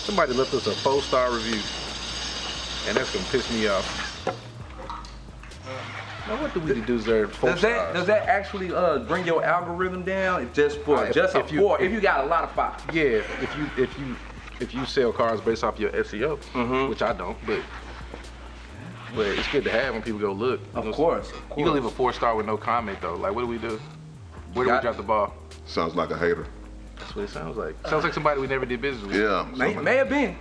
Somebody left us a 4-star review, and that's gonna piss me off. Now, what do we deserve 4 stars? Does that actually bring your algorithm down? Just for if you got a lot of 5. Yeah, if you sell cars based off your SEO, which I don't, but it's good to have when people go look. Of course. You can leave a 4-star with no comment though. Like, what do we do? Where do we drop the ball? Sounds like a hater. That's what it sounds like. Sounds like somebody we never did business with. Yeah. May have been.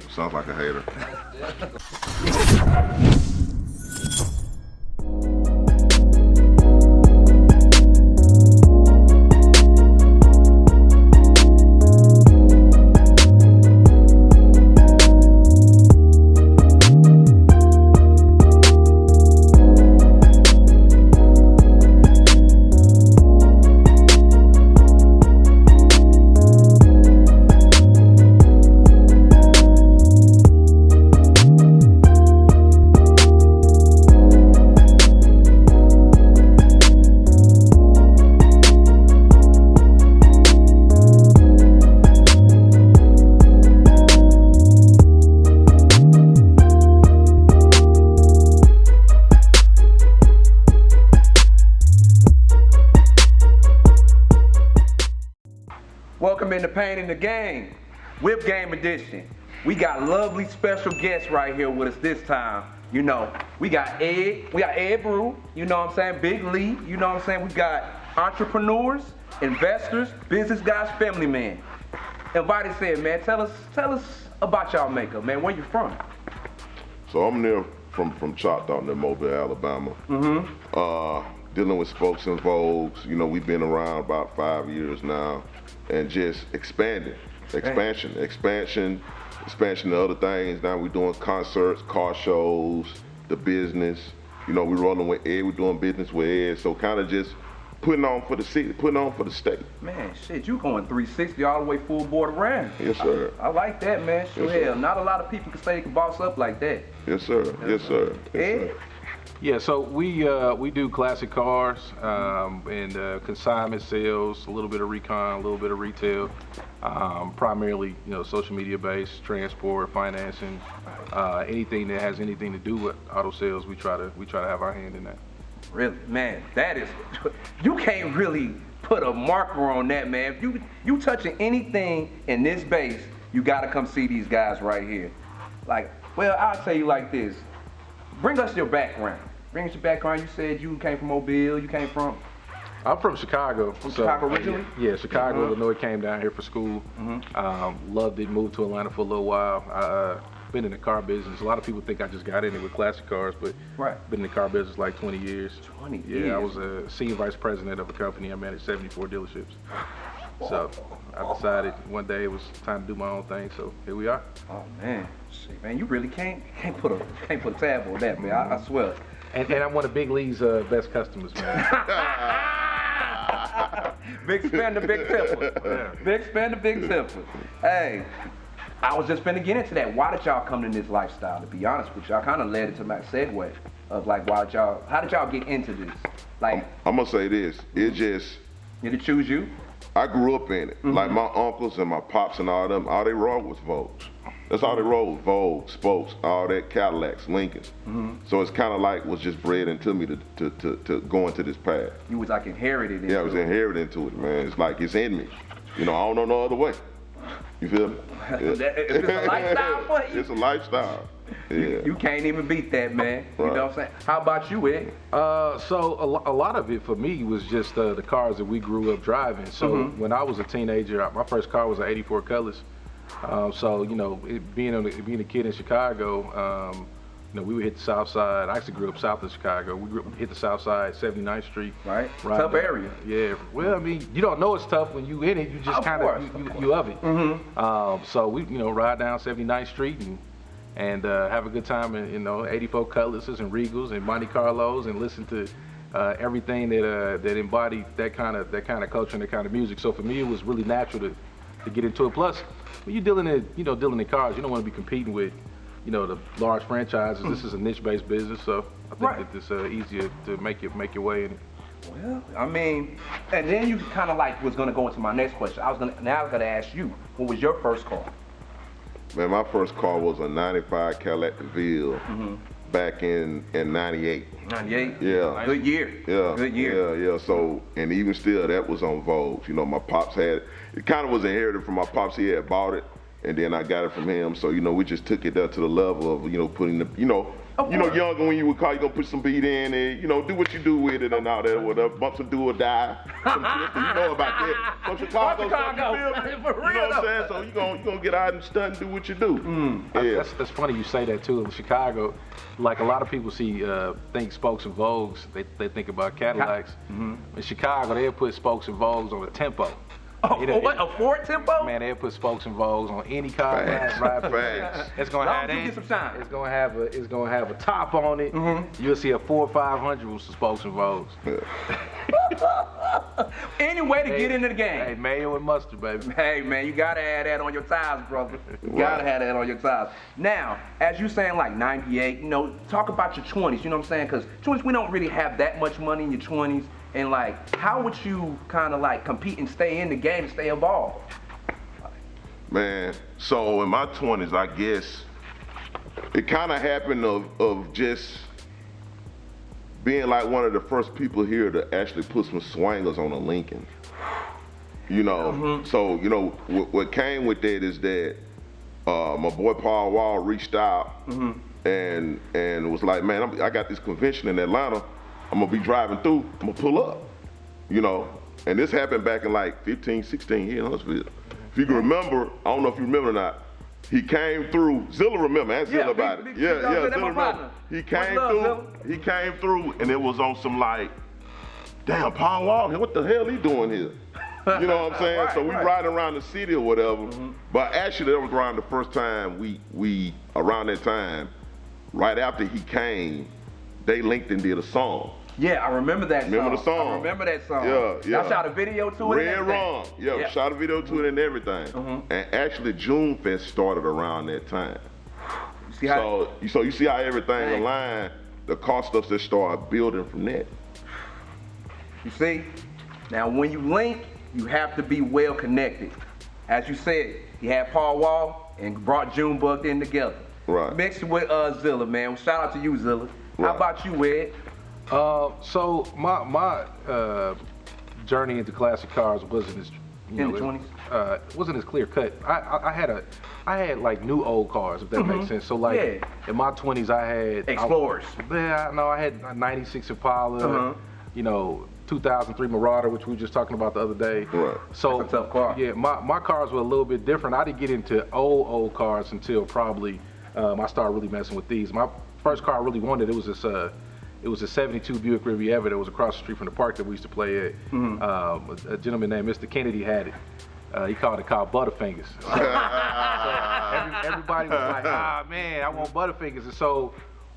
Sounds like a hater. Welcome into Pain in the Game, Whip Game Edition. We got lovely special guests right here with us this time. You know, we got Ed Brew, you know what I'm saying, Big Lee, you know what I'm saying. We got entrepreneurs, investors, business guys, family men. Invited said, man, tell us about y'all makeup, man. Where you from? So I'm near from Choctaw, near Mobile, Alabama. Dealing with spokes and vogues. You know, we've been around about 5 years now, and just expansion to other things. Now we're doing concerts, car shows, the business. You know, we're rolling with Ed, we're doing business with Ed. So kind of just putting on for the city, putting on for the state. Man, shit, you going 360 all the way full board around. Yes, sir. I like that, man. Sure, Yes, hell, not a lot of people can say they can boss up like that. Yes, sir. Yes, sir. Yes, sir. Yeah, so we do classic cars and consignment sales, a little bit of recon, a little bit of retail, primarily social media based, transport, financing, anything that has anything to do with auto sales. We try to have our hand in that. Really, man, that is, you can't really put a marker on that, man. If you touching anything in this base, you gotta come see these guys right here. Like, well, I'll tell you like this. Bring us your background. Bring us your background. You said you came from Mobile. You came from? I'm from Chicago. From Chicago originally? Yeah, Chicago, Illinois. Came down here for school. Loved it. Moved to Atlanta for a little while. Been in the car business. A lot of people think I just got in it with classic cars, but been in the car business like 20 years. 20 years? Yeah, I was a senior vice president of a company. I managed 74 dealerships. So I decided one day it was time to do my own thing. So here we are. Oh man, shit, man, you really can't put a tab on that, man. I swear. And I'm one of Big Lee's best customers, man. Big spender, big tipper. Yeah. Big spender, big tipper. Hey, I was just finna get into that. Why did y'all come to this lifestyle? To be honest with you, I kind of led into my segue of like, how did y'all get into this? Like, I'm gonna say this. It just. Did it choose you? I grew up in it. Like my uncles and my pops and all them, all they rode was Vogues. That's all they rode, Vogues, Spokes, all that, Cadillacs, Lincolns. So it's kind of like was just bred into me to go into this path. You was like inherited into it. Yeah, I was inherited into it, man. It's like it's in me. You know, I don't know no other way. You feel me? Yeah. It's a lifestyle for you. It's a lifestyle. Yeah. You can't even beat that, man. You know what I'm saying? How about you, Ed? So a lot of it for me was just the cars that we grew up driving. So when I was a teenager, my first car was an '84 Colors. So being a kid in Chicago, we would hit the South Side. I actually grew up south of Chicago. We hit the South Side, 79th Street. Right. Tough area. Yeah. Well, I mean, you don't know it's tough when you in it. You just kind of you of it. So we ride down 79th Street and have a good time in 84 Cutlasses and Regals and Monte Carlos and listen to everything that embodied that kind of culture and that kind of music. So for me, it was really natural to get into it. Plus, when you're dealing in cars, you don't want to be competing with the large franchises. This is a niche-based business, so I think that it's easier to make your way in it. Well, I mean, and then you kind of like was gonna go into my next question. I was gonna ask you, what was your first car? Man, my first car was a 95 Cadillac DeVille back in 98. 98? Yeah. Good year. Yeah. Good year. Yeah. So, and even still, that was on Vogue. You know, my pops had it kind of was inherited from my pops. He had bought it, and then I got it from him. So, you know, we just took it up to the level of, you know, putting the, younger when you would call, you gonna put some beat in and, you know, do what you do with it and all that or whatever. Bump some do or die. Some twisting, you know about that. Some Chicago stuff, you feel me? For real, you know what I'm saying? So you gonna get out and stunt and do what you do. Yeah. That's funny you say that too. In Chicago, like a lot of people think spokes and Vogues, they think about Cadillacs. In Chicago, they'll put spokes and Vogues on a tempo. What, a Ford Tempo? Man, they'll put spokes and Vogues on any car. It's gonna have get some shine. It's gonna have a top on it. You'll see a 4 or 500 with some spokes and Vogues. Any way to get into the game. Hey, mayo and mustard, baby. Hey, man, you gotta have that on your tires, brother. You gotta have that on your tires. Now, as you saying like 98, you know, talk about your 20s, you know what I'm saying? Because 20s, we don't really have that much money in your 20s. And like, how would you kind of like compete and stay in the game and stay involved? Man, so in my 20s, I guess it kind of happened of just being like one of the first people here to actually put some swangers on a Lincoln. You know, so, you know, what came with that is that my boy Paul Wall reached out and was like, man, I got this convention in Atlanta. I'm gonna be driving through, I'm gonna pull up, you know. And this happened back in like 15, 16 here in Huntsville. If you can remember, I don't know if you remember or not, he came through, Zilla remember, ask Zilla about it. Zilla remember. He came through and it was on some like, damn, Paul Wall, what the hell he doing here? You know what I'm saying? So we riding around the city or whatever, but actually that was around the first time we around that time, right after he came, they linked and did a song. Yeah, I remember that song. Remember the song? I remember that song. Yeah. Y'all shot a video to it Red and Wrong. Yeah, shot a video to it and everything. And actually June Fest started around that time. So you see how everything aligned, the cost stuff that started building from that. You see? Now when you link, you have to be well connected. As you said, he had Paul Wall and brought Junebug in together. Right. Mixed with Zilla, man. Shout out to you, Zilla. How about you, Ed? So my journey into classic cars wasn't as in the 20s. Wasn't as clear cut. I had like new old cars, if that makes sense. So like in my 20s, I had Explorers. I had a 96 Impala, you know, 2003 Marauder, which we were just talking about the other day. Right. So that's a tough car. Yeah, my cars were a little bit different. I didn't get into old cars until probably I started really messing with these. My first car I really wanted, it was a 72 Buick Riviera that was across the street from the park that we used to play at. A gentleman named Mr. Kennedy had it. He called it Butterfingers. So everybody was like, ah man, I want Butterfingers. And so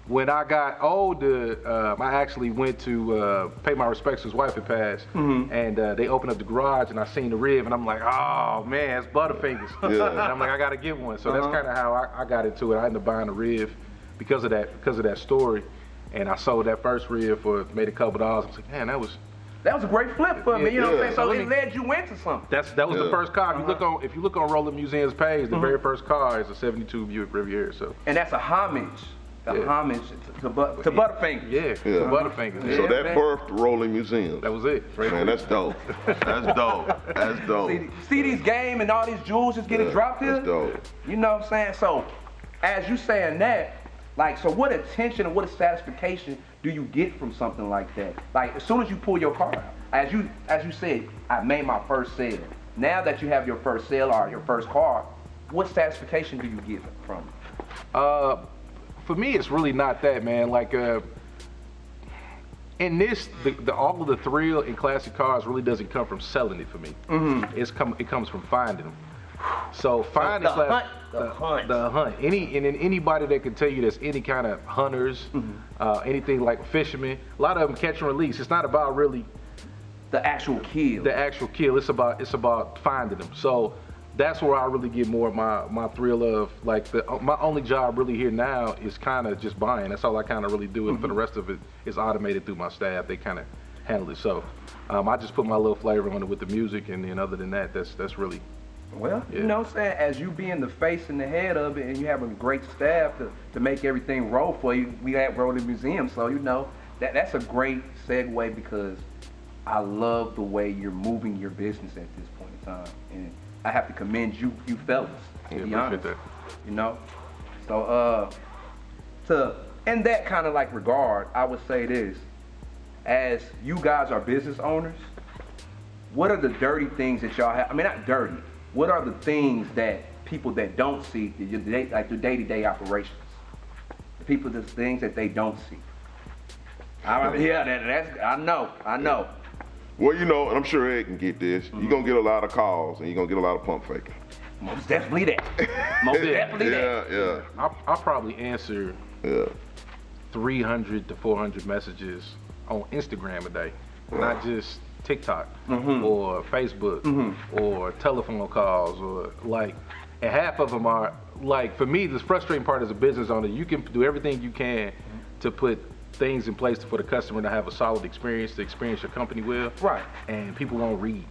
when I got older, I actually went to pay my respects to his wife had passed, and they opened up the garage and I seen the rib and I'm like, oh man, it's Butterfingers. Yeah. And I'm like, I gotta get one. So that's kind of how I got into it. I ended up buying a rib because of that story. And I sold that first rib made a couple dollars. I was like, man, that was a great flip for me, you know what I'm saying? So it led you into something. That was the first car. If you look on Rolling Museum's page, the very first car is a 72 Buick Riviera. So. And that's a homage. Homage to Butterfingers. Yeah, to Butterfingers. So that birthed Rolling Museum. That was it. Man, that's dope. That's dope. That's dope. See these game and all these jewels just getting dropped here? That's dope. You know what I'm saying? So, as you saying that, like, so what attention and what satisfaction do you get from something like that? Like, as soon as you pull your car out, as you said, I made my first sale. Now that you have your first sale or your first car, what satisfaction do you get from it? For me, it's really not that, man. Like, in this, all of the thrill in classic cars really doesn't come from selling it for me. It comes from finding them. So finding the hunt. Anybody that can tell you there's any kind of hunters, anything like fishermen, a lot of them catch and release. It's not about really the actual kill. It's about finding them. So that's where I really get more of my thrill of, like, my only job really here now is kind of just buying. That's all I kind of really do. And for the rest of it, it's automated through my staff. They kind of handle it. So I just put my little flavor on it with the music, and then other than that, that's really Well, you know what I'm saying? As you being the face and the head of it, and you having great staff to make everything roll for you, we at Rolling Museum, so you know, that's a great segue because I love the way you're moving your business at this point in time. And I have to commend you fellas, to be honest. You know? So, in that kind of like regard, I would say this. As you guys are business owners, what are the dirty things that y'all have? I mean, not dirty. What are the things that people that don't see, like the day-to-day operations? The people, the things that they don't see. I know. Well, you know, and I'm sure Ed can get this. You're going to get a lot of calls and you're going to get a lot of pump faking. Most definitely that. Most definitely that. Yeah. I'll probably answer 300 to 400 messages on Instagram a day, not just TikTok or Facebook or telephone calls or like, and half of them are like, for me, the frustrating part as a business owner, you can do everything you can to put things in place for the customer to have a solid experience, to experience your company well. Right. And people won't read.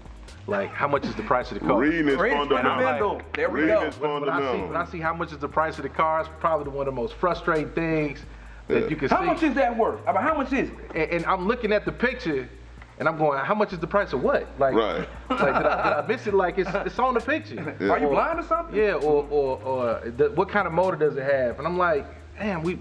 Like, how much is the price of the car? Reading is fundamental. Like, there we go. When I see how much is the price of the car, it's probably one of the most frustrating things that you can see. How much is that worth? I mean, how much is it? And I'm looking at the picture, and I'm going, how much is the price of what? Like, right. Like did I miss it? Like, it's on the picture. Yeah. Are you blind or something? Yeah, or what kind of motor does it have? And I'm like, damn, we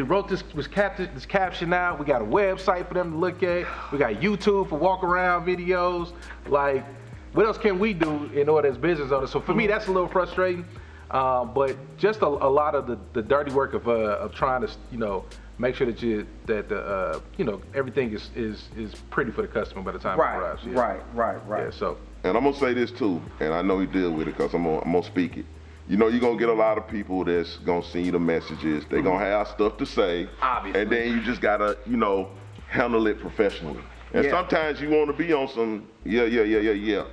wrote this caption out. We got a website for them to look at. We got YouTube for walk around videos. Like, what else can we do in order as business owners? So for me, that's a little frustrating. But just a lot of the dirty work of trying to, make sure that everything is pretty for the customer by the time it arrives. Yeah. Right. Yeah, so. And I'm gonna say this too, and I know he deal with it because I'm gonna speak it. You know, you're gonna get a lot of people that's gonna send you the messages. They're gonna have stuff to say. Obviously. And then you just gotta, handle it professionally. And sometimes you wanna be on some, yeah.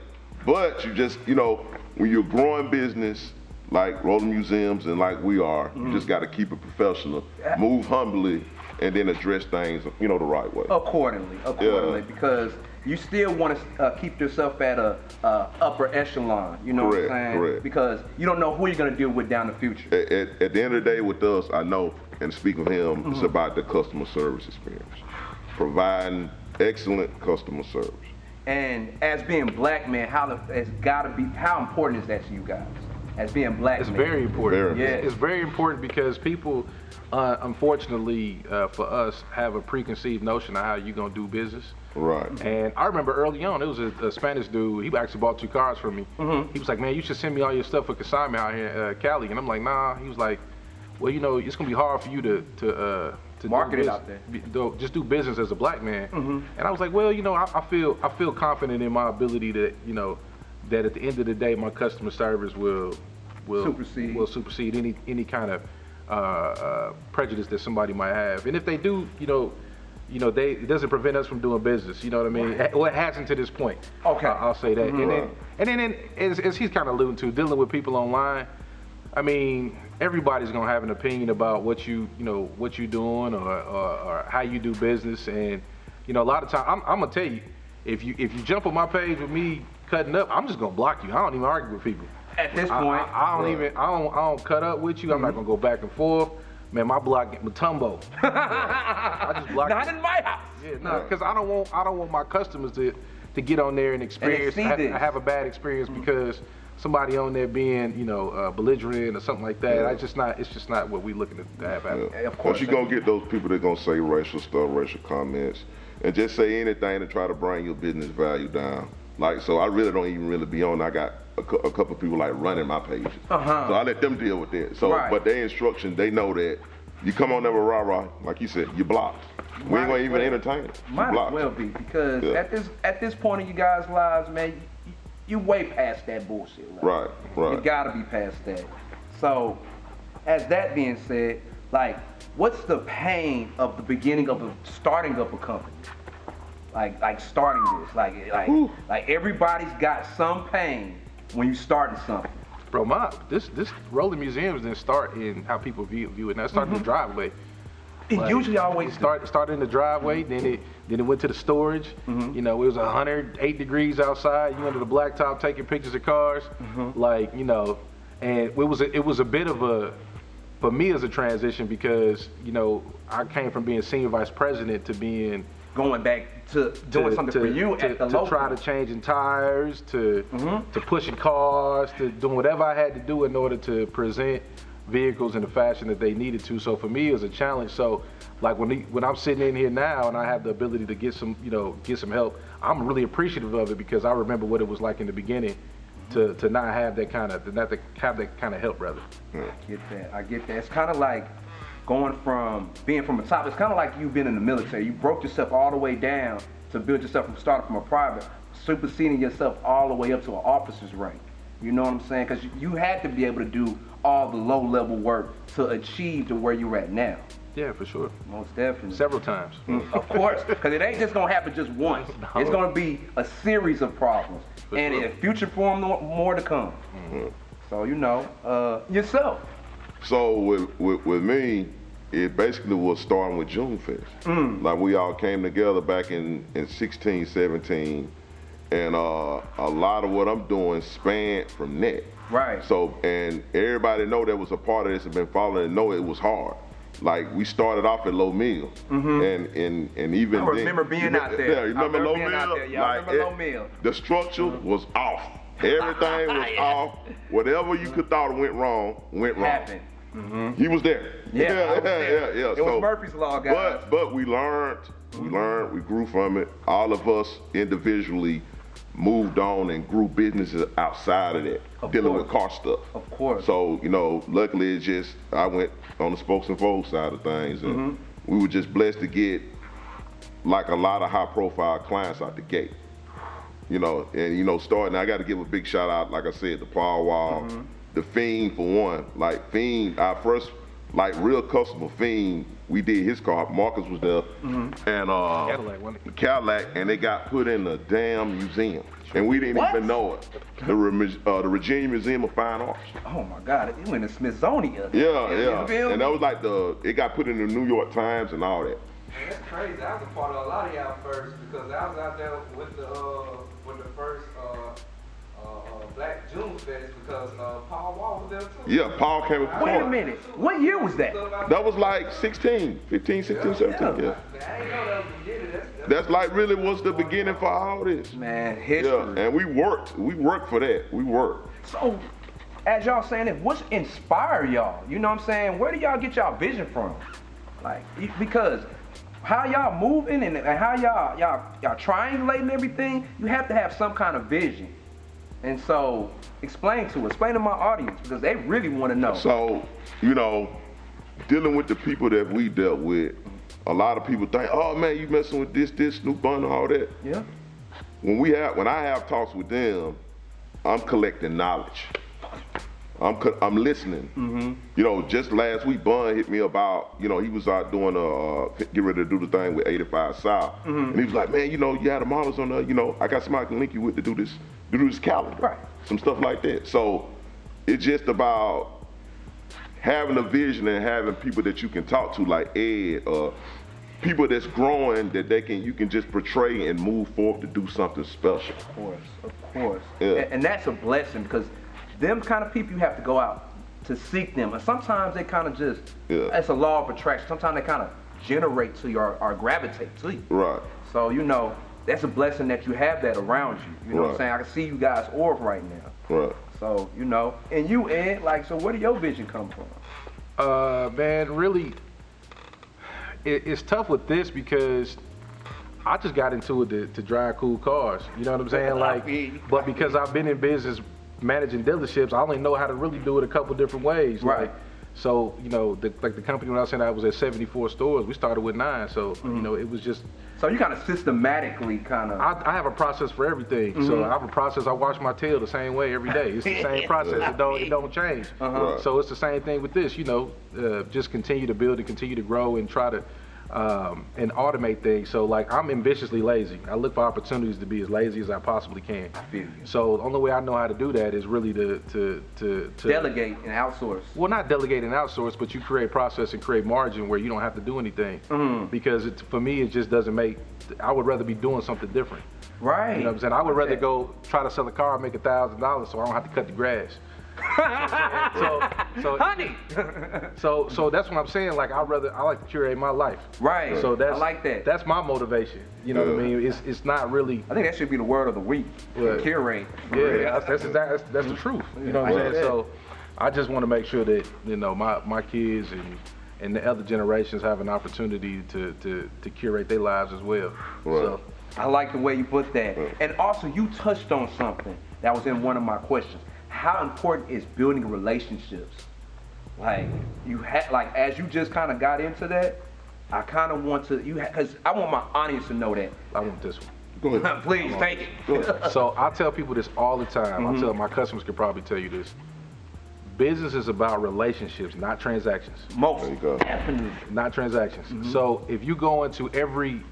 But you just, when you're growing business, like Rolling Museums and like we are, you just gotta keep it professional, move humbly, and then address things, the right way. Accordingly, because you still want to keep yourself at a upper echelon, you know what I'm saying? Correct. Because you don't know who you're going to deal with down the future. At the end of the day with us, I know, and speaking of him, it's about the customer service experience. Providing excellent customer service. And as being black men, how important is that to you guys? As being black men? It's very important. Yeah. It's very important because people, unfortunately for us, have a preconceived notion of how you're going to do business. Right. And I remember early on, it was a Spanish dude. He actually bought 2 cars from me. He was like, man, you should send me all your stuff for consignment out here in Cali. And I'm like, nah. He was like, well, it's going to be hard for you to market it out there. Just do business as a black man. And I was like, well, I feel confident in my ability to, that at the end of the day, my customer service will supersede any kind of prejudice that somebody might have. And if they do, it doesn't prevent us from doing business. You know what I mean? Well, it hasn't to this point. Okay. I'll say that. And then as he's kind of alluding to, dealing with people online, I mean, everybody's gonna have an opinion about what you're doing or how you do business. And a lot of times, I'm gonna tell you, if you jump on my page with me cutting up, I'm just gonna block you. I don't even argue with people. At this point, I don't cut up with you. I'm not gonna go back and forth. Man, my block get Matumbo. I just block. Not in my house. Yeah, because I don't want my customers to get on there and experience. Have a bad experience because somebody on there being belligerent or something like that. Yeah. It's just not what we looking to have happen. Yeah. Of course, you're gonna get those people that gonna say racial stuff, racial comments, and just say anything to try to bring your business value down. Like, so I really don't even really be on. I got a couple of people like running my pages, so I let them deal with it. So, but their instructions, they know that you come on there with rah-rah, like you said, you're blocked. We ain't gonna even entertain it. Might as well be, because at this point in you guys' lives, man, you way past that bullshit. Right. You gotta be past that. So, as that being said, like, what's the pain of the beginning of starting up a company? Like starting this, like everybody's got some pain when you starting something. Bro, this Rolling Museums didn't start in how people view it. Now it started in the driveway. It usually always started in the driveway, then it went to the storage. You know, it was 108 degrees outside. You under the blacktop taking pictures of cars, like, you know, and it was a bit of a, for me, as a transition, because, you know, I came from being senior vice president to being going back to doing something for you at the local. To try to changing tires, to pushing cars, to doing whatever I had to do in order to present vehicles in the fashion that they needed to. So for me, it was a challenge. So like when I'm sitting in here now and I have the ability to get some, you know, get some help, I'm really appreciative of it, because I remember what it was like in the beginning to not have that kind of, help, rather. I get that. It's kind of like going from being from the top. It's kind of like you being in the military. You broke yourself all the way down to build yourself from starting from a private, superseding yourself all the way up to an officer's rank. You know what I'm saying? Because you had to be able to do all the low-level work to achieve to where you're at now. Yeah, for sure. Most definitely. Several times. Of course, because it ain't just gonna happen just once. No. It's gonna be a series of problems, and in future form, more to come. So you know, yourself. So with me, it basically was starting with June Fest. Like we all came together back in 16, 17, and a lot of what I'm doing spanned from that. Right. So, and everybody know that was a part of this and been following and know it was hard. Like we started off at Low Mill, and even I remember being out there. Yeah, you remember Low Mill? I remember Low Mill. The structure was off. Everything was off. Whatever you could thought went wrong, went wrong. Happened. He was there. Yeah. It was Murphy's Law, guys. But we learned, we grew from it. All of us individually moved on and grew businesses outside of that, dealing with car stuff. Of course. So, you know, luckily it's just, I went on the spokes and folds side of things, and we were just blessed to get like a lot of high profile clients out the gate. You know, and you know, starting, I gotta give a big shout out, like I said, to Paul Wall, the Fiend for one. Like Fiend, our first like real customer, Fiend, we did his car, Marcus was there, and Cadillac, and they got put in the damn museum. And we didn't even know it. The Virginia Museum of Fine Arts. Oh my God, it went to Smithsonian. Yeah. And that was like it got put in the New York Times and all that. Man, that's crazy. I was a part of a lot of y'all first, because I was out there with the first Black June Fest, because Paul Wall was there too. Yeah, Paul came before. Wait a minute. What year was that? That was like 15, 16, 17, yeah. Man, I ain't know that was the beginning. That's like really was the beginning for all this. Man, history. Yeah, and we worked for that. We worked. So, as y'all saying it, what's inspired y'all? You know what I'm saying? Where do y'all get y'all vision from? Like, because how y'all moving and how y'all triangulating everything, you have to have some kind of vision. And so, explain to my audience, because they really want to know. So, you know, dealing with the people that we dealt with, a lot of people think, oh man, you messing with this, Snoop Bun, all that. Yeah. When I have talks with them, I'm collecting knowledge. I'm listening. You know, just last week, Bun hit me about, you know, he was out doing get ready to do the thing with 85 South, and he was like, man, you know, you had the models on there, you know, I got somebody I can link you with to do this calendar, right? Some stuff like that. So it's just about having a vision and having people that you can talk to, like Ed, people that's growing that you can just portray and move forward to do something special. Of course. Yeah. And that's a blessing, because them kind of people, you have to go out to seek them. And sometimes they kind of just, it's a law of attraction. Sometimes they kind of generate to you or gravitate to you. Right. So, you know, that's a blessing that you have that around you. You know what I'm saying? I can see you guys' orb right now. Right. So, you know, and you, Ed, like, so where did your vision come from? Man, really, it's tough with this, because I just got into it to drive cool cars. You know what I'm saying? Like, but because I've been in business managing dealerships, I only know how to really do it a couple different ways. Right. Like, so, you know, like the company, when I was saying I was at 74 stores, we started with 9. So, you know, it was just. So you kind of systematically I have a process for everything. So I have a process. I wash my tail the same way every day. It's the same process. It don't change. Right. So it's the same thing with this. You know, just continue to build and continue to grow and try to and automate things. So like I'm ambitiously lazy. I look for opportunities to be as lazy as I possibly can. I feel you. So the only way I know how to do that is really to delegate and outsource. Well, not delegate and outsource, but you create process and create margin where you don't have to do anything. Because for me, it just doesn't make. I would rather be doing something different. Right. You know what I'm saying? I would rather go try to sell a car and make $1,000 so I don't have to cut the grass. Honey. So that's what I'm saying. Like I like to curate my life. Right. So I like that. That's my motivation. You know what I mean? It's not really. I think that should be the word of the week. Curate. Yeah, that's the truth. You know what I'm saying? So I just want to make sure that my kids and the other generations have an opportunity to curate their lives as well. Right. So I like the way you put that. And also, you touched on something that was in one of my questions. How important is building relationships? Like as you just kind of got into that, I kind of want to because I want my audience to know that. I want this one. Go ahead. Please take it. So I tell people this all the time. I tell my customers could probably tell you this. Business is about relationships, not transactions. Most There you go. definitely. Not transactions. So if you go into every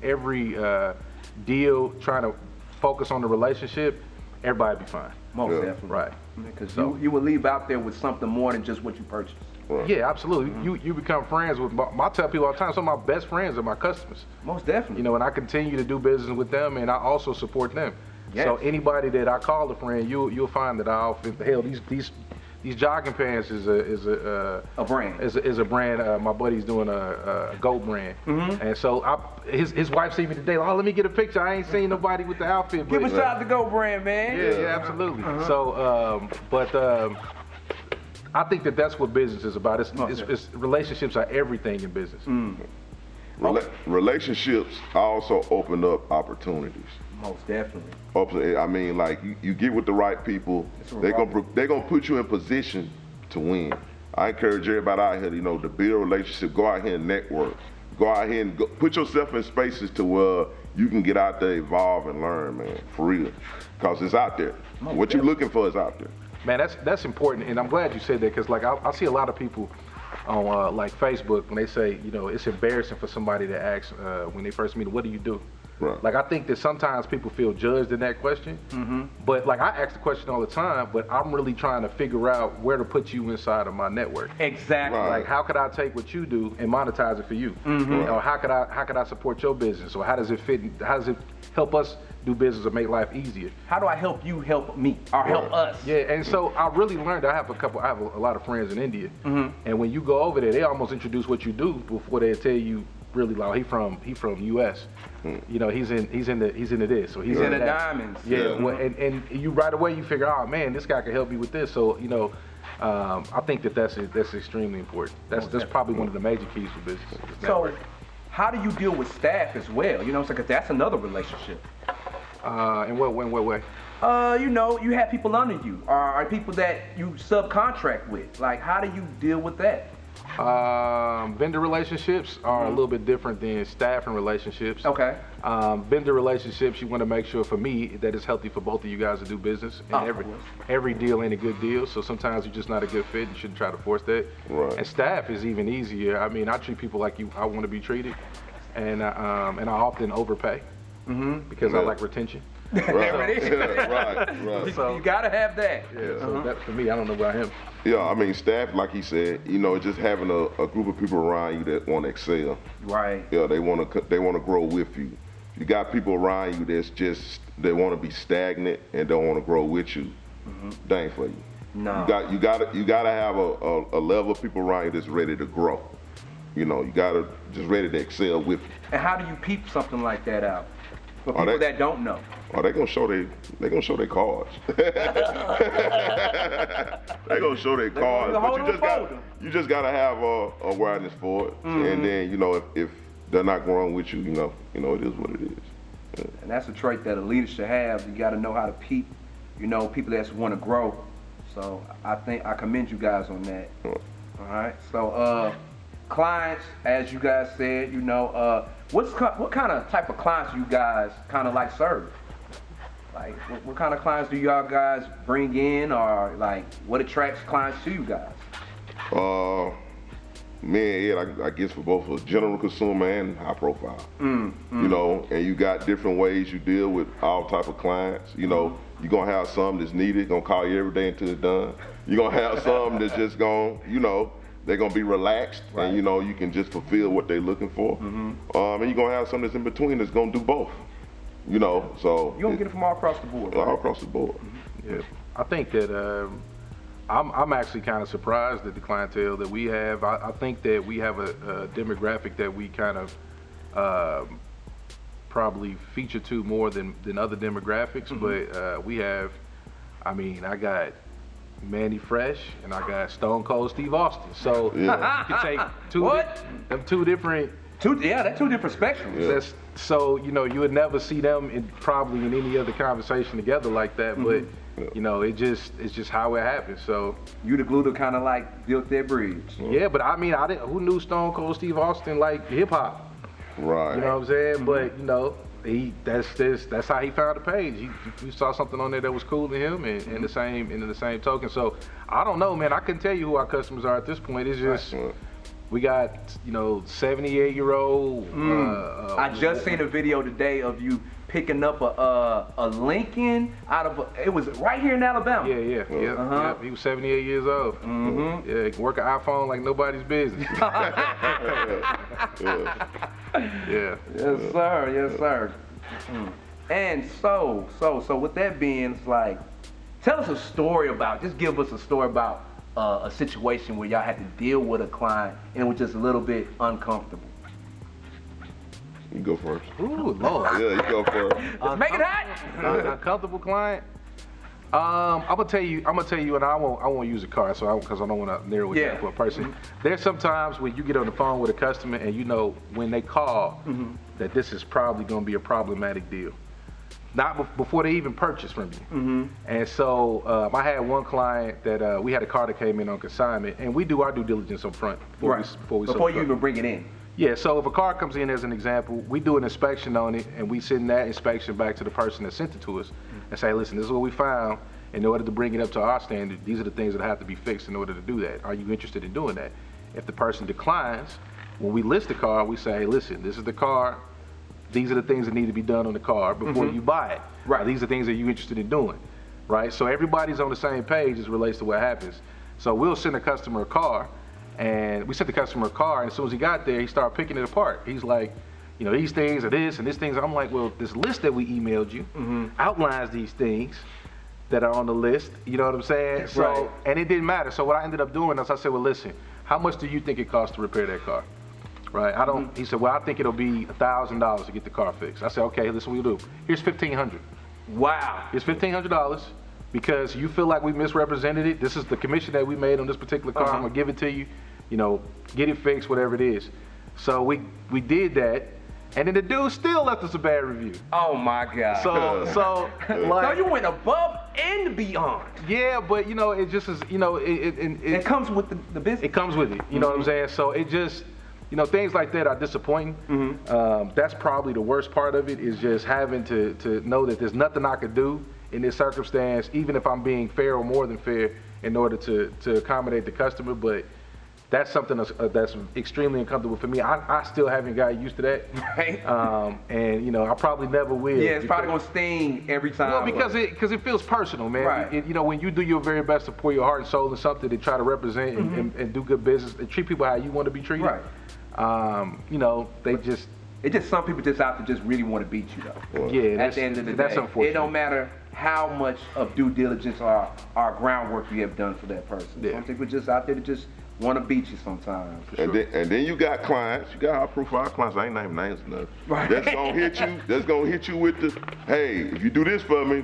deal trying to focus on the relationship, everybody be fine. Most Yeah. definitely. Right. Because So- you will leave out there with something more than just what you purchased. Right. Yeah, absolutely. You become friends with. I tell people all the time. Some of my best friends are my customers. Most definitely. You know, and I continue to do business with them, and I also support them. Yes. So anybody that I call a friend, you'll find that I'll. Hell, these jogging pants is a brand. Is a brand. My buddy's doing a goat brand, and so his wife see me today. Oh, let me get a picture. I ain't seen nobody with the outfit. Give a but, shout out to Go Brand, man. Yeah, absolutely. So, I think that's what business is about. It's relationships are everything in business. Relationships also open up opportunities. Most definitely. I mean, like you get with the right people, they're gonna put you in position to win. I encourage everybody out here, to build a relationship. Go out here and network. Go out here and put yourself in spaces to where you can get out there, evolve, and learn, man, for real. Cause it's out there. What you're looking for is out there. Man, that's important, and I'm glad you said that because like I see a lot of people on like Facebook when they say it's embarrassing for somebody to ask when they first meet, what do you do? Right. Like I think that sometimes people feel judged in that question, but like I ask the question all the time, but I'm really trying to figure out where to put you inside of my network. Exactly. Right. Like how could I take what you do and monetize it for you? Or how could I support your business? Or how does it fit? How does it help us do business or make life easier? How do I help you help me or help us? Yeah, and so I really learned. I have a lot of friends in India, and when you go over there, they almost introduce what you do before they tell you really like he from U.S. He's into this, so he's into that. diamonds. Yeah, well, and you right away you figure, oh man, this guy can help me with this. So I think that's extremely important. That's probably one of the major keys for business. So, how do you deal with staff as well? Because that's another relationship. In what way? You have people under you, or people that you subcontract with. Like, how do you deal with that? Vendor relationships are a little bit different than staffing relationships. Okay. Vendor relationships, you want to make sure for me that it's healthy for both of you guys to do business. And every deal ain't a good deal, so sometimes you're just not a good fit. You shouldn't try to force that. Right. And staff is even easier. I mean, I treat people like I want to be treated, and I often overpay because I like retention. There it is. Right. So, you gotta have that. Yeah, so that for me, I don't know about him. Yeah, I mean, staff, like he said, just having a group of people around you that want to excel. Right. Yeah, they want to grow with you. You got people around you they want to be stagnant and don't want to grow with you. That ain't for you. No. You gotta have a level of people around you that's ready to grow. You gotta just ready to excel with you. And how do you peep something like that out for people that don't know? Oh, they gonna show their cards. They gonna show their cards, but you just gotta have awareness for it. And then if they're not growing with you, it is what it is. Yeah. And that's a trait that a leader should have. You gotta know how to peep, people that want to grow. So I commend you guys on that. All right. So clients, as you guys said, what kind of type of clients do you guys kind of like serve? Like, what kind of clients do y'all guys bring in, or like, what attracts clients to you guys? me and Ed, I guess for both a general consumer and high profile. You know, and you got different ways you deal with all type of clients. You know, you're gonna have some that's needed, gonna call you every day until it's done. You're gonna have some that's just gonna, you know, they're gonna be relaxed, and you know, you can just fulfill what they're looking for. And you're gonna have some that's in between that's gonna do both. You know, so you gonna get it from all across the board. All across the board. Yeah, I think that I'm actually kind of surprised at the clientele that we have. I think that we have a demographic that we kind of probably feature to more than other demographics, but we have, I mean, I got Manny Fresh and I got Stone Cold Steve Austin. So you can take two different. That's two different spectrums. So you know, you would never see them probably in any other conversation together like that, but you know, it's just how it happens. So you the glue to kind of like built that bridge. Yeah, but I mean, who knew Stone Cold Steve Austin like hip hop? Right. You know what I'm saying? But you know, that's how he found the page. He saw something on there that was cool to him, and in the same token. So I don't know, man. I couldn't tell you who our customers are at this point. It's just. We got, you know, 78-year-old. I just seen a video today of you picking up a Lincoln out of it was right here in Alabama. Yeah. He was 78 years old. Yeah, he can work an iPhone like nobody's business. Yeah. Yes, sir. Yes, sir. And so with that being, it's like, tell us a story about. Just give us a story about. A situation where y'all had to deal with a client and it was just a little bit uncomfortable. You go first. Ooh, Lord. Yeah, you go first. Make it hot. Uncomfortable client. I'm gonna tell you, and I won't use a car, because I don't want to narrow it down for a person. There's sometimes when you get on the phone with a customer and you know when they call that this is probably gonna be a problematic deal. Not before they even purchase from you. And so I had one client that we had a car that came in on consignment, and we do our due diligence up front before you even bring it in. Yeah, so if a car comes in as an example, we do an inspection on it, and we send that inspection back to the person that sent it to us and say, listen, this is what we found. In order to bring it up to our standard, these are the things that have to be fixed in order to do that. Are you interested in doing that? If the person declines, when we list the car, we say, hey, listen, this is the car. These are the things that need to be done on the car before you buy it. Right. These are things that you're interested in doing, right? So everybody's on the same page as it relates to what happens. So we'll send a customer a car, and we sent the customer a car, and as soon as he got there, he started picking it apart. He's like, you know, these things are this and this things. I'm like, well, this list that we emailed you outlines these things that are on the list. You know what I'm saying? So, and it didn't matter. So what I ended up doing is I said, well, listen, how much do you think it costs to repair that car? Right, he said, well, I think it'll be $1,000 to get the car fixed. I said, okay, listen, what we'll do. Here's $1,500. Wow. Here's $1,500 because you feel like we misrepresented it. This is the commission that we made on this particular car. I'm gonna give it to you. You know, get it fixed, whatever it is. So we did that, and then the dude still left us a bad review. Oh my God. So like, you went above and beyond. Yeah, but you know, it just is. You know, it comes with the business. It comes with it. You know what I'm saying? So it just. You know, things like that are disappointing. That's probably the worst part of it, is just having to know that there's nothing I could do in this circumstance, even if I'm being fair or more than fair, in order to accommodate the customer. But that's something that's extremely uncomfortable for me. I still haven't got used to that. Right. And you know, I probably never will. Yeah, it's probably gonna sting every time. Well, because it feels personal, man. Right. You know, when you do your very best to pour your heart and soul in something to try to represent and do good business and treat people how you want to be treated. Right. You know, it's just some people just out to just really want to beat you though. Yeah, at the end of the day, that's unfortunate. It don't matter how much of due diligence or groundwork you have done for that person. Some people just out there to just want to beat you sometimes. And then you got clients, you got high profile clients. I ain't naming names or nothing. Right. That's gonna hit you with the, hey, if you do this for me,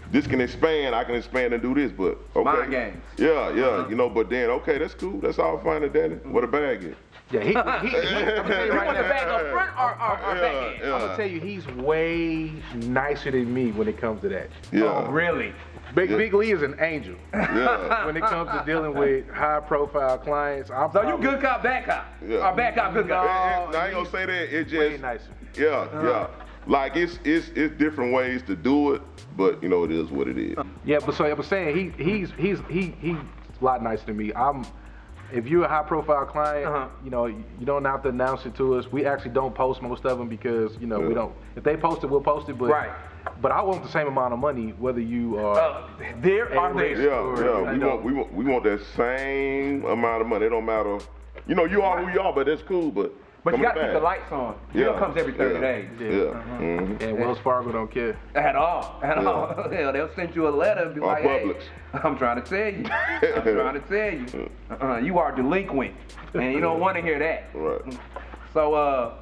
this can expand, I can expand and do this, but okay. Mind games. Yeah, you know, but then, okay, that's cool, that's all fine and dandy. What a bag is. Yeah, I'm gonna tell you right now. Bag up front or back end? I'm gonna tell you, he's way nicer than me when it comes to that. Yeah. Oh, really? Big Lee is an angel. Yeah. When it comes to dealing with high profile clients. So you good cop, bad cop? Yeah. Or bad cop, good cop? I ain't gonna say that, it just. Way nicer. Yeah. Like it's different ways to do it, but you know, it is what it is. Yeah, but so I was saying he's a lot nicer than me. if you're a high-profile client, you know, you don't have to announce it to us. We actually don't post most of them because, you know, we don't. If they post it, we'll post it. But but I want the same amount of money whether you are there or there. Yeah. We want that same amount of money. It don't matter. You know, you are who you are, but that's cool. But you got to keep the lights on. Bill comes every 30 days. And Wells Fargo don't care. At all. Hell, they'll send you a letter and be like, hey, I'm trying to tell you. I'm trying to tell you. You are delinquent. And you don't want to hear that. Right. So,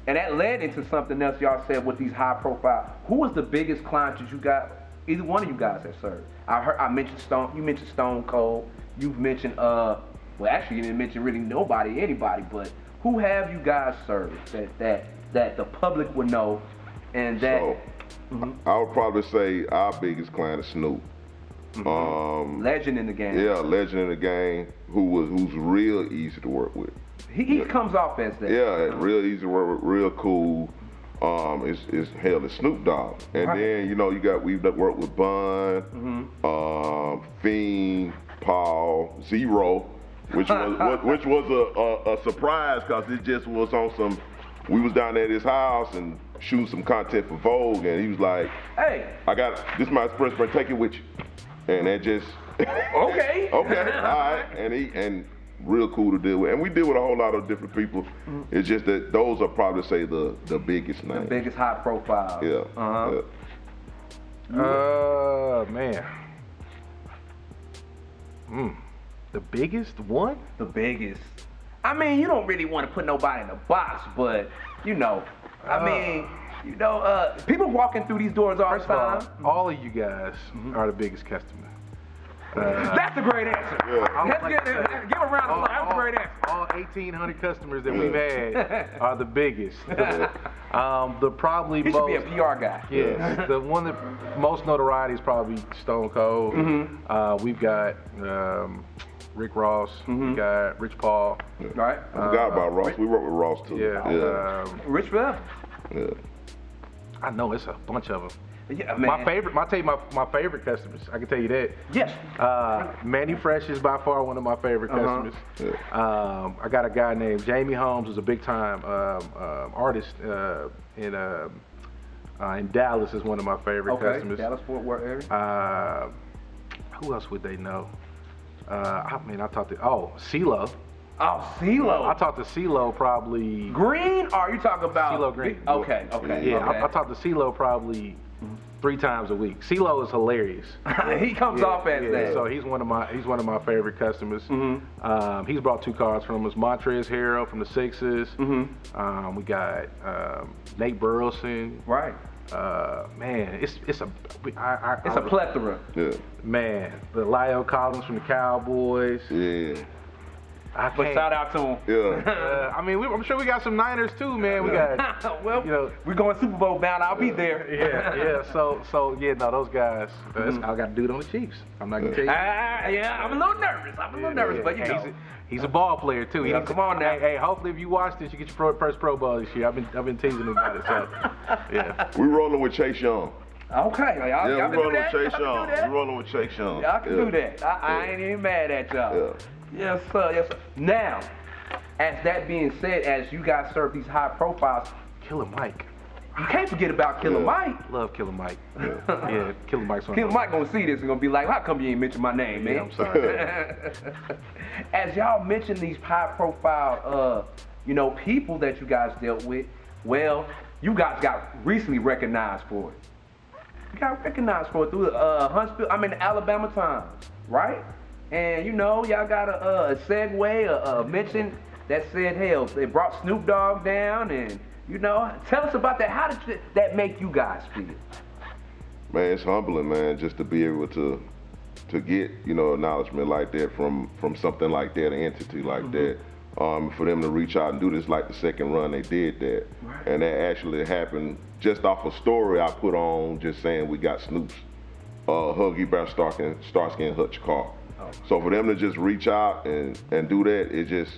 and that led into something else y'all said with these high profile. Who was the biggest client that you got, either one of you guys have served? I mentioned you mentioned Stone Cold. You've mentioned, well, actually you didn't mention really anybody, but who have you guys served that the public would know, and that? So, I would probably say our biggest client is Snoop. Legend in the game. Yeah, legend in the game. Who's real easy to work with. He comes off as that. Yeah, real easy to work with, real cool. It's Snoop Dogg, and then you know we've worked with Bun, Fiend, Paul, Zero. Which was a surprise because it just was on some. We was down there at his house and shooting some content for Vogue, and he was like, "Hey, this is my express, but take it with you." And that just okay, all right, and real cool to deal with, and we deal with a whole lot of different people. It's just that those are probably say the biggest names, the biggest high profile. Yeah. Man. The biggest one? The biggest. I mean, you don't really want to put nobody in a box, but you know, I mean, you know, people walking through these doors all the time. All of you guys are the biggest customer. That's a great answer. Give a round of applause. That's a great answer. All 1,800 customers that we've had are the biggest. The probably he most. He should be a PR guy. Yes. The one that most notoriety is probably Stone Cold. We've got Rick Ross. We got Rich Paul. Right. I forgot about Ross. We work with Ross too. Yeah. Rich Paul. Yeah. I know it's a bunch of them. Yeah, man. I'll tell you my favorite customers. I can tell you that. Yes. Manny Fresh is by far one of my favorite customers. I got a guy named Jamie Holmes, who's a big time artist in Dallas, is one of my favorite customers. Dallas Fort Worth area. Who else would they know? I talked to CeeLo. Oh, CeeLo. I talked to CeeLo probably. Green? Or are you talking about? CeeLo Green. Okay. Yeah, I talked to CeeLo probably 3 times a week. CeeLo is hilarious. He comes off as that. So he's one of my favorite customers. He's brought 2 cars from us. Montrezl Harrell from the Sixers. We got Nate Burleson. Right. Man, it's a plethora. Yeah. Man, the Lyle Collins from the Cowboys. Yeah. But shout out to him. Yeah. I'm sure we got some Niners too, man. We got, well, you know, we're going Super Bowl bound. I'll be there. Yeah. So those guys. I got to do it on the Chiefs. I'm not gonna tell you. I'm a little nervous. But you know, he's a ball player too. Come on now. Hey, hopefully if you watch this, you get your first Pro Bowl this year. I've been teasing him about it. So, yeah. We rolling with Chase Young. Okay, y'all we rolling with Chase Young. We rolling with Chase Young. Y'all can do that. I ain't even mad at y'all. Yes, sir. Now, as that being said, as you guys serve these high profiles, Killer Mike. You can't forget about Killer Mike. Love Killer Mike. Yeah, Killer Mike's one. Killer Mike gonna see this and gonna be like, how come you ain't mention my name, man? Yeah, I'm sorry. As y'all mentioned these high profile, people that you guys dealt with, well, you guys got recently recognized for it. You got recognized for it through Huntsville, Alabama Times, right? And y'all got a segue, a mention that said, hell, they brought Snoop Dogg down, and tell us about that. How did that make you guys feel? Man, it's humbling, man, just to be able to get acknowledgement like that from something like that, an entity like that. For them to reach out and do this like the second run, they did that, and that actually happened just off a story I put on, just saying we got Snoop's Huggy Bear Starsky and Hutch car. So for them to just reach out and do that, it's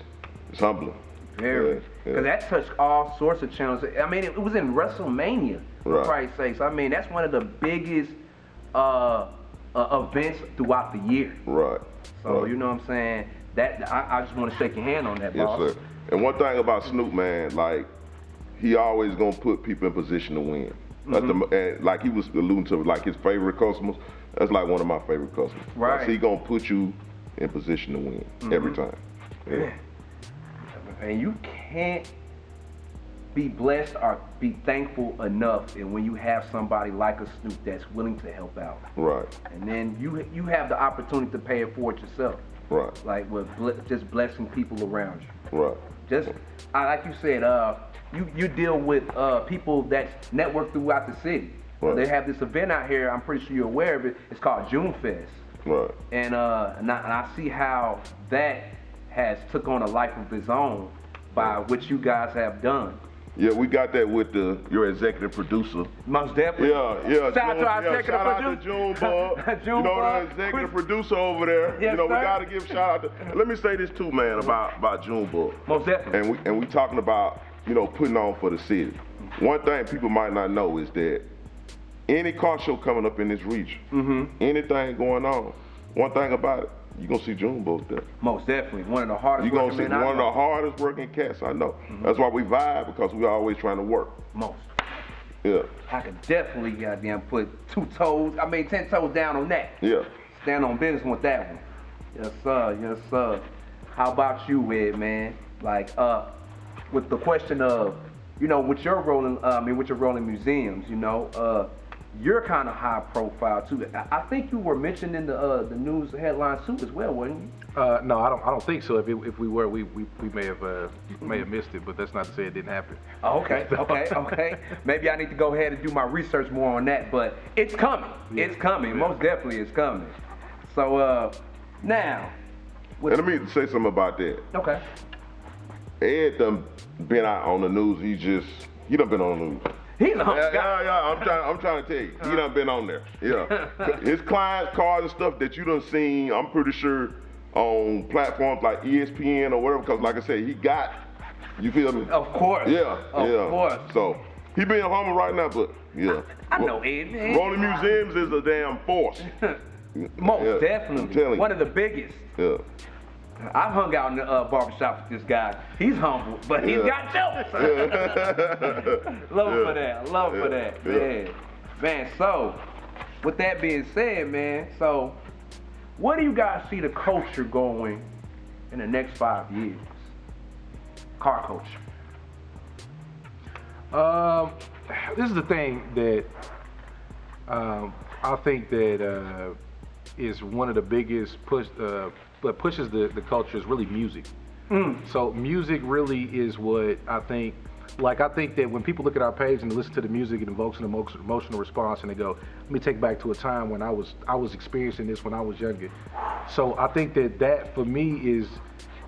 humbling. Very. Because that touched all sorts of channels. It was in WrestleMania, for Christ's sakes. That's one of the biggest events throughout the year. Right. So, you know what I'm saying? I just want to shake your hand on that, boss. Yes, sir. And one thing about Snoop, man, like, he always gonna put people in position to win. And like he was alluding to, like his favorite customers, that's like one of my favorite customers. Right. Like, he gonna put you in position to win every time. Yeah. And you can't be blessed or be thankful enough and when you have somebody like a Snoop that's willing to help out. Right. And then you have the opportunity to pay it forward yourself. Right. Like with just blessing people around you. Right. Just like you said, you deal with people that network throughout the city. Right. They have this event out here. I'm pretty sure you're aware of it. It's called June Fest. Right. And I see how that has took on a life of its own by what you guys have done. Yeah, we got that with your executive producer. Most definitely. Yeah. Shout out to our executive producer. Shout out to Junebug. You know, the executive producer over there. Yes, you know, sir. we got to give shout out to. Let me say this too, man, about Junebug. Most definitely. And we talking about, you know, putting on for the city. One thing people might not know is that any car show coming up in this region, anything going on, one thing about it, you're going to see Junebug there. Most definitely. One of the hardest working You're going to see one of the hardest working cats I know. That's why we vibe, because we're always trying to work. Most. Yeah. I could definitely goddamn put 10 toes down on that. Yeah. Stand on business with that one. Yes, sir. Yes, sir. How about you, Ed, man? Like, with the question of, you know, with your rolling museums, you know, you're kind of high profile too. I think you were mentioned in the news headlines too as well, weren't you? No, I don't think so. If we were, we may have missed it, but that's not to say it didn't happen. Oh, okay. Maybe I need to go ahead and do my research more on that, but it's coming. Yeah. It's coming. Yeah. Most definitely, it's coming. So now, and let me say something about that. Okay. Ed done been out on the news. He done been on the news. He's a yeah. I'm trying to tell you, he done been on there. Yeah. His clients, cars and stuff that you done seen, I'm pretty sure on platforms like ESPN or whatever, because like I said, he got, you feel me? Of course. Yeah. Of course. So he being humble right now, but yeah. I know Ed, man. Rolling Museums is a damn force. Most definitely. I'm telling you. One of the biggest. Yeah. I've hung out in the barbershop with this guy. He's humble, but he's got jokes. Love him for that. Love him for that. Man, so with that being said, man, so where do you guys see the culture going in the next 5 years? Car culture. This is the thing that I think that is one of the biggest what pushes the culture is really music. So music really is what I think, like I think that when people look at our page and listen to the music, it evokes an emotional response and they go, let me take back to a time when I was experiencing this when I was younger. So I think that for me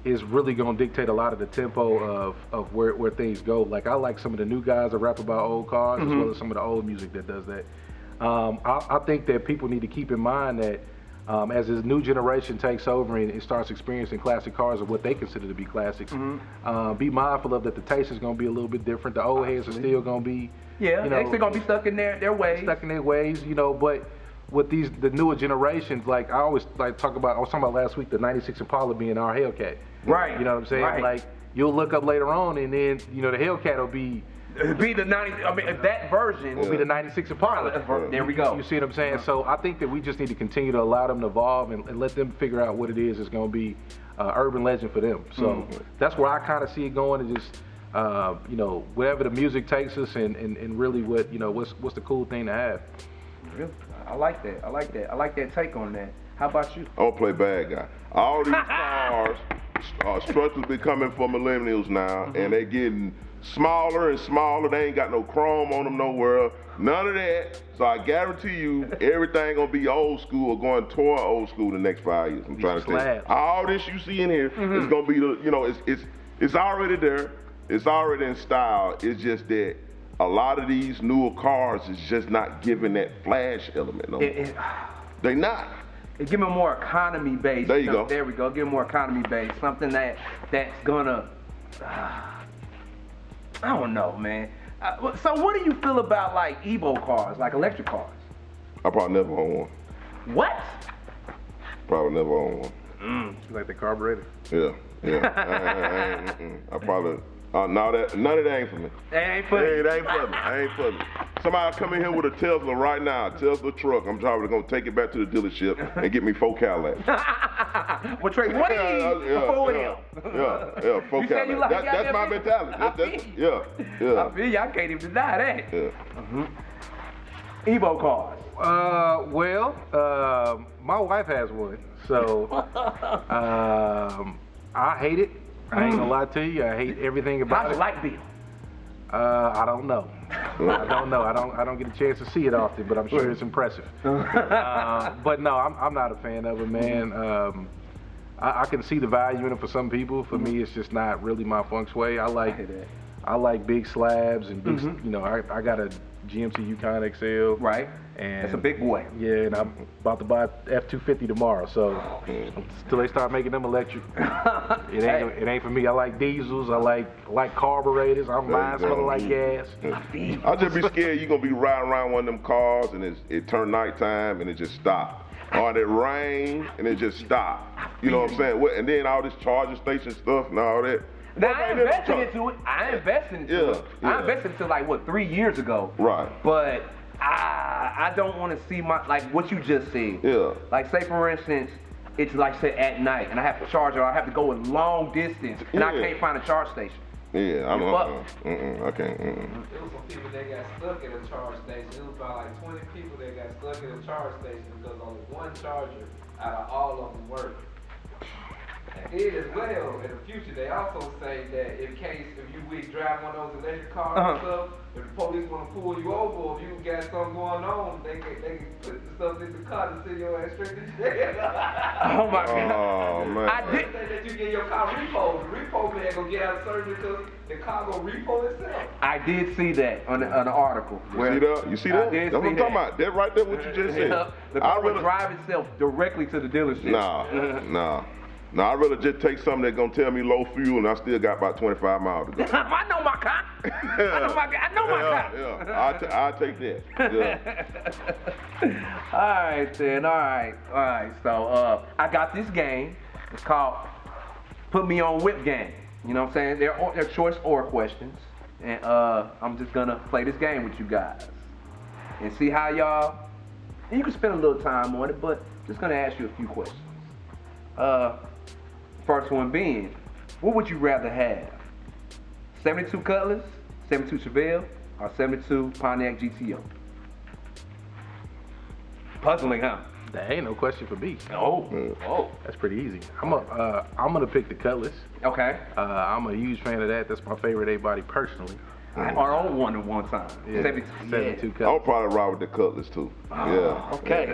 is really gonna dictate a lot of the tempo of where things go. Like I like some of the new guys that rap about old cars as well as some of the old music that does that. I think that people need to keep in mind that as this new generation takes over and it starts experiencing classic cars or what they consider to be classics, be mindful of that the taste is going to be a little bit different. The old heads are still going to be, they're going to be stuck in their ways. Stuck in their ways, you know, but with the newer generations, like I always talk about, I was talking about last week, the 96 Impala being our Hellcat. Right. You know what I'm saying? Right. Like you'll look up later on and then, you know, the Hellcat will be the 90. I mean, that version will be the 96 Impala. There we go. You see what I'm saying? So I think that we just need to continue to allow them to evolve and let them figure out what it is that's going to be urban legend for them. So that's where I kind of see it going, and just you know, wherever the music takes us, and really what, you know, what's the cool thing to have. Really? I like that. I like that take on that. How about you? I don't play bad guy. All these cars structures be coming for millennials now, and they getting smaller and smaller. They ain't got no chrome on them nowhere. None of that. So I guarantee you, everything gonna be old school or going toward old school the next 5 years. I'm trying to tell you. All this you see in here is gonna be the, you know, it's already there. It's already in style. It's just that a lot of these newer cars is just not giving that flash element. No, they not. Give them more economy based. There you go. There we go. Give them more economy based. Something that's gonna. I don't know, man. So what do you feel about like Evo cars, like electric cars? I probably never own one. What? Probably never own one. You like the carburetor? Yeah. I probably. None of that ain't for me. That ain't for you. That ain't for me. I ain't for me. Somebody come in here with a Tesla right now, Tesla truck. I'm probably gonna take it back to the dealership and get me 4 Cadillacs. We'll trade one of these for 4 of them. Yeah, 4 You said you Cadillacs. like That's my mentality. I feel you. I can't even deny that. Yeah. Evo cars. My wife has one, so I hate it. I ain't gonna lie to you. I hate everything about How's it. the light bill? I don't know. I don't get a chance to see it often, but I'm sure it's impressive. But no, I'm not a fan of it, man. I can see the value in it for some people. For me, it's just not really my feng shui. I like big slabs and big, I got a GMC Yukon XL. Right. And that's a big boy. Yeah, and I'm about to buy F-250 tomorrow. So until they start making them electric, it ain't for me. I like diesels. I like carburetors. Mine smelling like gas. I'll just be scared you're gonna be riding around one of them cars and it turn nighttime and it just stop. Or it rain and it just stop. You know what I'm saying? And then all this charging station stuff and all that. Now, I invested into it. I invested into it. I invested into like 3 years ago. Right. But I don't want to see like what you just said. Yeah. Like say for instance, it's like say at night and I have to charge it or I have to go a long distance and I can't find a charge station. Yeah, I can't. There was some people that got stuck at a charge station. It was about like 20 people that got stuck at a charge station because only one charger out of all of them worked. And it as well, in the future, they also say that if you drive one of those electric cars and stuff, if the police want to pull you over, or if you got something going on, they can put the stuff in the car and send your ass straight to jail. Oh my God. Oh man. I did. Say that you get your car repoed. The repo man gonna get out of service because the car gonna repo itself. I did see that on the article. You see that? That's what I'm talking about. That right there, what you just said. The car will drive itself directly to the dealership. No, I'd rather just take something that's gonna tell me low fuel and I still got about 25 miles to go. I know my car. I know my car. Yeah, I'll take that. Yeah. All right then, all right. So I got this game. It's called Put Me On Whip Game. You know what I'm saying? They're choice or questions. And I'm just gonna play this game with you guys. And see how y'all, and you can spend a little time on it, but just gonna ask you a few questions. First one being, what would you rather have? 72 Cutlass, 72 Chevelle, or 72 Pontiac GTO? Puzzling, huh? That ain't no question for me. Oh. That's pretty easy. I'm gonna pick the Cutlass. Okay. I'm a huge fan of that. That's my favorite A-body personally. I owned one at one time. Yeah, 72 Cutlass. I'll probably ride with the Cutlass too. Okay.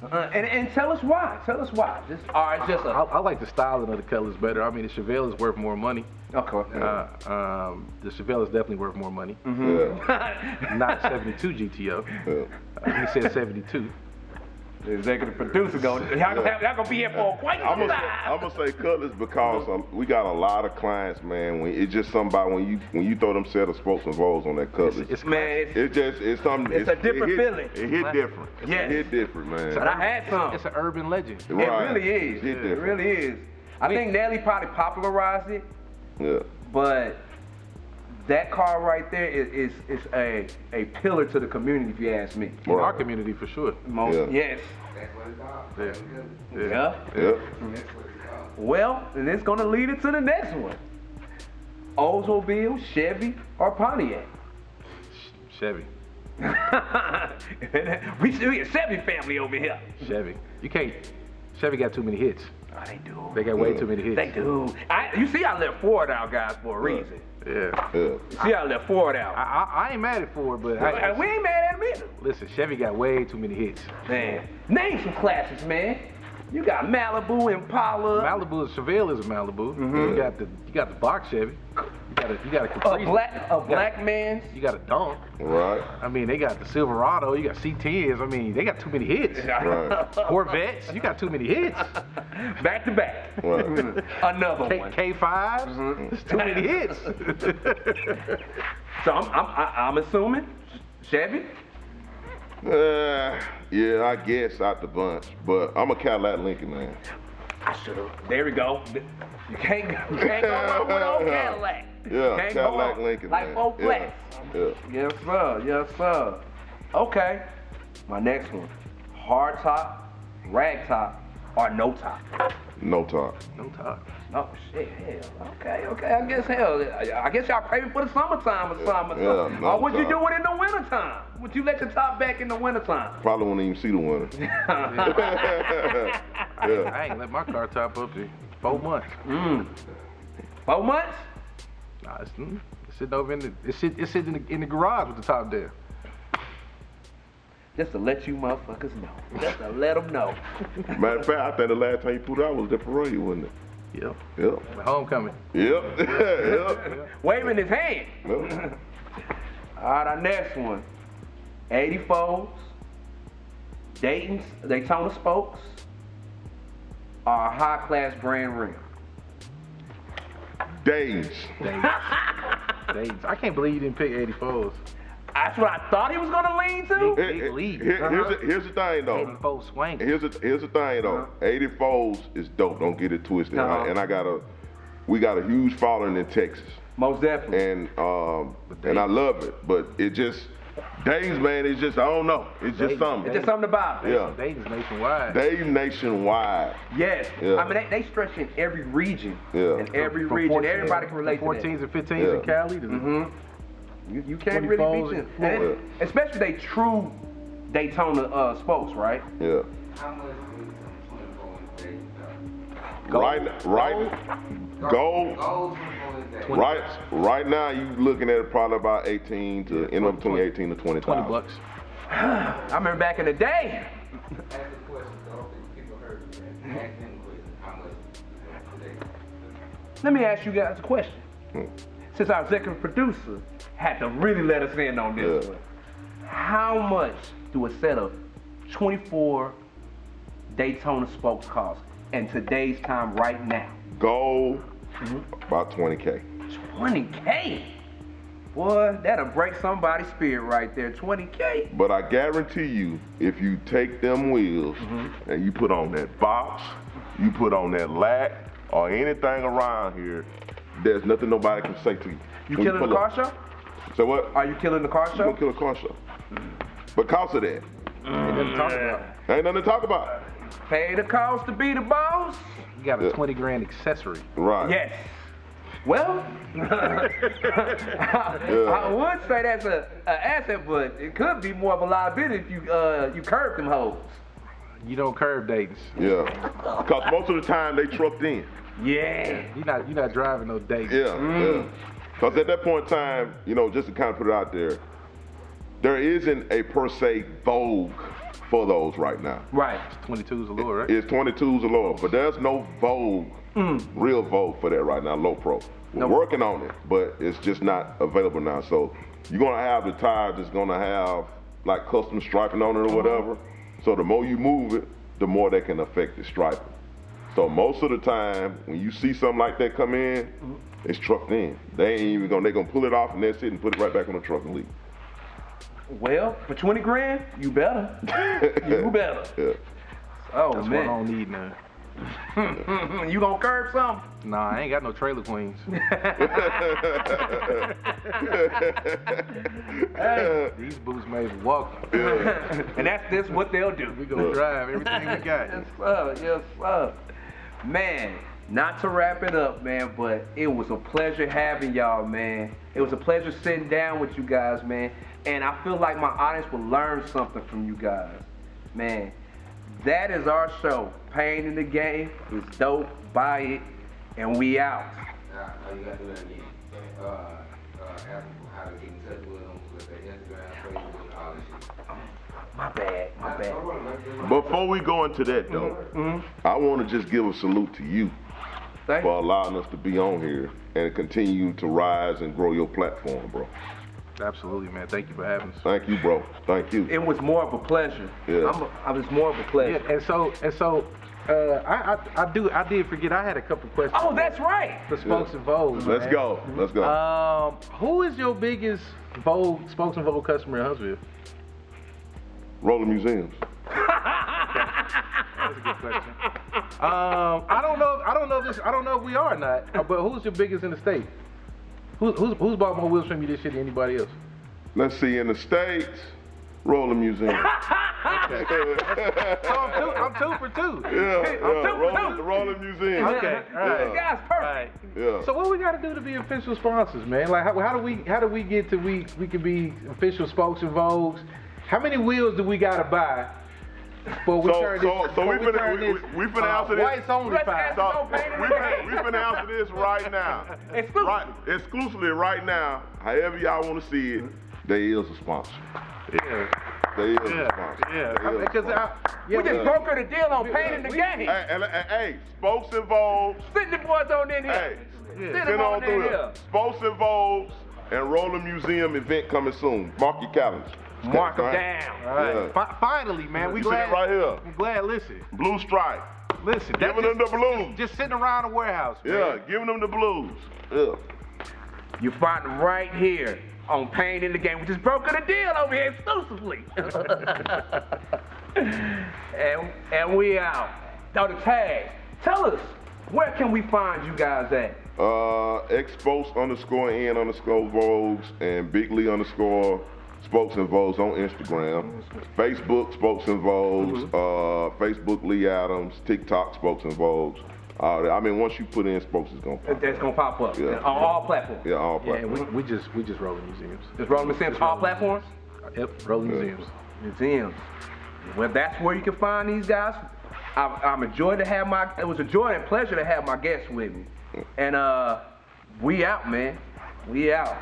And tell us why. Just I like the styling of the Cutlass better. I mean, the Chevelle is worth more money. Okay. The Chevelle is definitely worth more money. Not 72 GTO. He said 72. The executive producer y'all gonna be here for quite some time. I'm gonna say Cutlass because we got a lot of clients, man. It's just something about when you throw them set of spokes and rolls on that Cutlass. It's something. It's a different feeling. It hit different. Yes. It hit different, man. But I had some. It's an urban legend. It really is. It really is. I think Nelly probably popularized it. Yeah. But that car right there is a pillar to the community, if you ask me. In our community, for sure. Yes. That's what it's about. Yeah. Well, and it's gonna lead it to the next one. Oldsmobile, Chevy, or Pontiac? Chevy. we a Chevy family over here. Chevy. Chevy got too many hits. Oh, they do. They got way too many hits. They do. You see, I left Ford out, guys, for a reason. Yeah. See, I left Ford out. I ain't mad at Ford, but we ain't mad at him either. Listen, Chevy got way too many hits. Man, name some classics, man. You got Malibu, Impala. Malibu, Chevelle is a Malibu. You got the box Chevy. You got a Caprice. A black man's. You got a Donk. Right. I mean, they got the Silverado. You got C10s. I mean, they got too many hits. Right. Corvettes. You got too many hits. Back to back. Right. Another one. K5s. There's too many hits. So I'm assuming Chevy. Yeah, I guess out the bunch, but I'm a Cadillac Lincoln man. I should have. There we go. You can't go wrong with old Cadillac. Yeah, can't Cadillac go Lincoln, like man. 4 flats. Yeah. Yes, sir. Yes, sir. Okay. My next one. Hard top, rag top, or no top? No top. No top. Oh shit, hell. Okay. I guess y'all pay me for the summertime or something. Yeah, no Or would you top. do it in the wintertime? Would you let your top back in the wintertime? Probably won't even see the winner. Yeah. I ain't let my car top up to 4 months. 4 months? Nah, it's sitting over in the it's sitting in the garage with the top there. Just to let you motherfuckers know. Just to let them know. Matter of fact, I think the last time you put it out was the parade, wasn't it? Yep. Yep. The homecoming. Yep. Yep. Waving his hand. Yep. All right, our next one. 84s, Daytona spokes, or a high class brand rim? Days. Days. I can't believe you didn't pick 84s. That's what I thought he was gonna lean to. Big lead. Here's the thing though. 84 swing. Here's the thing though. 84s is dope. Don't get it twisted. We got a huge following in Texas. Most definitely. And I love it. But it just Days, man, it's just I don't know. It's just something. It's just something about it. Yeah. Days nationwide. Days nationwide. Yes. Yeah. I mean they stretch in every region. Yeah. In every From region. 14 Everybody can relate to 14s that. and 15s in Cali. You can't really beat them. Florida. Especially they true Daytona spokes, right? Yeah. How much is 24 in Gold. Gold 24 in Right now, you looking at probably about 18 to anywhere between 18 to 20. $20 bucks. I remember back in the day. Ask the question, so I don't think people heard you, man. Ask them the question, how much today? Let me ask you guys a question. Since our executive producer had to really let us in on this one, how much do a set of 24 Daytona spokes cost in today's time right now? Gold, about 20K. 20K? Boy, that'll break somebody's spirit right there, 20K. But I guarantee you, if you take them wheels and you put on that box, you put on that lat, or anything around here, there's nothing nobody can say to you. You killing the car show? So what? Are you killing the car You show? gonna kill a car show. Because of that. Ain't nothing to talk about. Ain't nothing to talk about. Pay the cost to be the boss? You got a 20 grand accessory. Right. Yes. Well, I would say that's an asset, but it could be more of a liability if you curb them hoes. You don't curb Dayton's. Yeah. Because most of the time they trucked in. Yeah. You're not driving no Dayton's. Yeah. Because at that point in time, just to kind of put it out there isn't a per se Vogue for those right now. Right. 22's a lower, right? It's 22s or lower, but there's no Vogue, real Vogue for that right now, low pro. We're working on it, but it's just not available now. So you're gonna have the tire that's gonna have like custom striping on it or whatever. So the more you move it, the more that can affect the striping. So most of the time, when you see something like that come in, it's trucked in. They're gonna pull it off and that's it and put it right back on the truck and leave. Well, for 20 grand, you better. You better. Yeah. Oh, That's man. what I don't need now. You gonna curb something? Nah, I ain't got no trailer queens. These boots made for walking. And that's what they'll do. We gonna drive everything we got. Yes, sir. Yes, sir. Man, not to wrap it up, man, but it was a pleasure having y'all, man. It was a pleasure sitting down with you guys, man. And I feel like my audience will learn something from you guys. Man, that is our show. Pain in the Game. It's dope. Buy it. And we out. Now, you gotta do that again. Ask them how to get in touch with them, with their Instagram, Facebook, all this shit. My bad. Before we go into that though, I want to just give a salute to you Thank for you. allowing us to be on here and continue to rise and grow your platform, bro. Absolutely, man. Thank you for having us. Thank you, bro. Thank you. It was more of a pleasure. Yeah. I was more of a pleasure. Yeah, and so, I did forget. I had a couple questions. Oh, that's right. For Spokes and Vogues. Let's man. go. Let's go. Who is your biggest Spokes and Vogue customer in Huntsville? Rolling Museums. That's a good question. I don't know if we are or not. But who's your biggest in the state? Who's bought more wheels from you this year than anybody else? Let's see, in the States, Rolling Museum. Okay. So I'm two for two. Yeah, Rolling Museum. Okay, all right. This guy's perfect. Right. Yeah. So what we got to do to be official sponsors, man? Like how do we get to we can be official spokes and Vogues? How many wheels do we got to buy? Before we turn this, so we finna answer this. Whites only five. So we finna answer this right now. Exclusively right now. However y'all want to see it, there is a sponsor. Yeah. There is a sponsor. Yeah. Because we just brokered a deal on painting the game. Hey, Spokes and Vogues. Send the boys on in here. Hey, Send send them on on in through here. it. Spokes and Vogues and Rolling Museum event coming soon. Mark your calendars. Mark them Right? down. all right. Yeah. Finally, man, we You see glad. it right here. I'm glad. Listen, Listen, that's giving them the blues. just sitting around the warehouse. Man. Yeah, giving them the blues. Yeah. You find them right here on Painting the Game. We just brokered a deal over here exclusively. and we out. Now the tag. Tell us, where can we find you guys at? Xspokes_N_Vogues and Bigly_Spokes and Vogues on Instagram. Facebook Spokes and Vogues. Facebook Lee Adams. TikTok Spokes and Vogues. I mean, once you put in Spokes, it's gonna pop up. That's gonna pop up Yeah. on all platforms. Yeah, all Yeah, platforms. we just rolling museums. Just Rolling Museums, all platforms. Yep, rolling museums. Museums. Well, that's where you can find these guys. It was a joy and pleasure to have my guests with me. And we out, man. We out.